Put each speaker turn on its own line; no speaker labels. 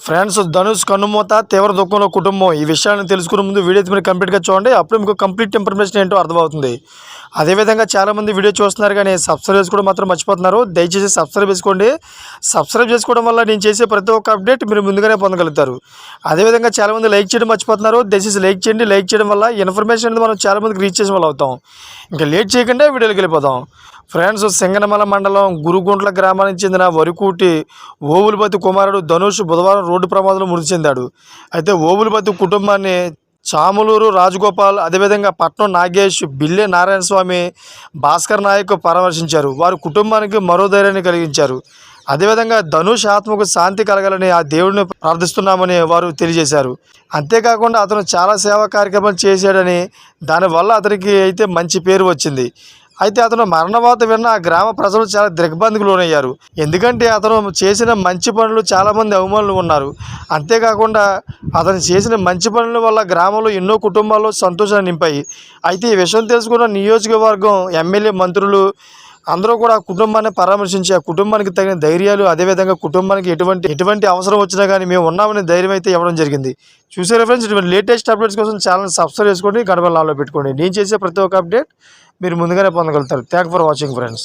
Friends, Dhanush కన్నుమూత, తీవ్ర దుఃఖంలో కుటుంబం. ఈ విషయాన్ని తెలుసుకునే ముందు వీడియో అయితే మీరు కంప్లీట్గా చూడండి. అప్పుడు మీకు కంప్లీట్ ఇన్ఫర్మేషన్ ఏంటో అర్థమవుతుంది. అదేవిధంగా చాలామంది వీడియో చూస్తున్నారు కానీ సబ్స్క్రైబ్ చేసుకోవడం మాత్రం మర్చిపోతున్నారు. దయచేసి సబ్స్క్రైబ్ చేసుకోండి. సబ్స్క్రైబ్ చేసుకోవడం వల్ల నేను చేసే ప్రతి ఒక్క అప్డేట్ మీరు ముందుగానే పొందగలుగుతారు. అదేవిధంగా చాలామంది లైక్ చేయడం మర్చిపోతున్నారు. దయచేసి లైక్ చేయండి. లైక్ చేయడం వల్ల ఇన్ఫర్మేషన్ అనేది మనం చాలామందికి రీచ్ చేసే వాళ్ళు అవుతాం. ఇంకా లేట్ చేయకుండా వీడియోకి వెళ్ళిపోదాం. ఫ్రెండ్స్, సింగనమల మండలం గురుగుంట్ల గ్రామానికి చెందిన వరికూటి ఓబులపతి కుమారుడు ధనుష్ బుధవారం రోడ్డు ప్రమాదంలో మృతి చెందాడు. అయితే ఓబులపతి కుటుంబాన్ని చాములూరు రాజగోపాల్, అదేవిధంగా పట్నం నాగేష్, బిల్లె నారాయణస్వామి, భాస్కర్ నాయక్ పరామర్శించారు. వారి కుటుంబానికి మరో ధైర్యాన్ని కలిగించారు. అదేవిధంగా ధనుష్ ఆత్మకు శాంతి కలగాలని ఆ దేవుడిని ప్రార్థిస్తున్నామని వారు తెలియజేశారు. అంతేకాకుండా అతను చాలా సేవా కార్యక్రమాలు చేశాడని, దానివల్ల అతనికి అయితే మంచి పేరు వచ్చింది. అయితే అతను మరణవార్త విన్న ఆ గ్రామ ప్రజలు చాలా దిగ్భ్రాంతికి లోనయ్యారు. ఎందుకంటే అతను చేసిన మంచి పనులు చాలామంది అవమానులు ఉన్నారు. అంతేకాకుండా అతను చేసిన మంచి పనుల వల్ల గ్రామంలో ఎన్నో కుటుంబాల్లో సంతోషాన్ని నింపాయి. అయితే ఈ విషయం తెలుసుకున్న నియోజకవర్గం ఎమ్మెల్యే, మంత్రులు అందరూ కూడా ఆ కుటుంబాన్ని పరామర్శించి ఆ కుటుంబానికి తగిన ధైర్యాలు, అదేవిధంగా కుటుంబానికి ఎటువంటి అవసరం వచ్చినా కానీ మేము ఉన్నామని ధైర్యం అయితే ఇవ్వడం జరిగింది. చూసే ఫ్రెండ్స్, ఇటువంటి లేటెస్ట్ అప్డేట్స్ కోసం ఛానల్ సబ్స్క్రైబ్ చేసుకోండి, గడప లాలో పెట్టుకోండి. నేను చేసే ప్రతి ఒక్క అప్డేట్ మీరు ముందుగానే పొందగలుగుతారు. Thank for watching friends.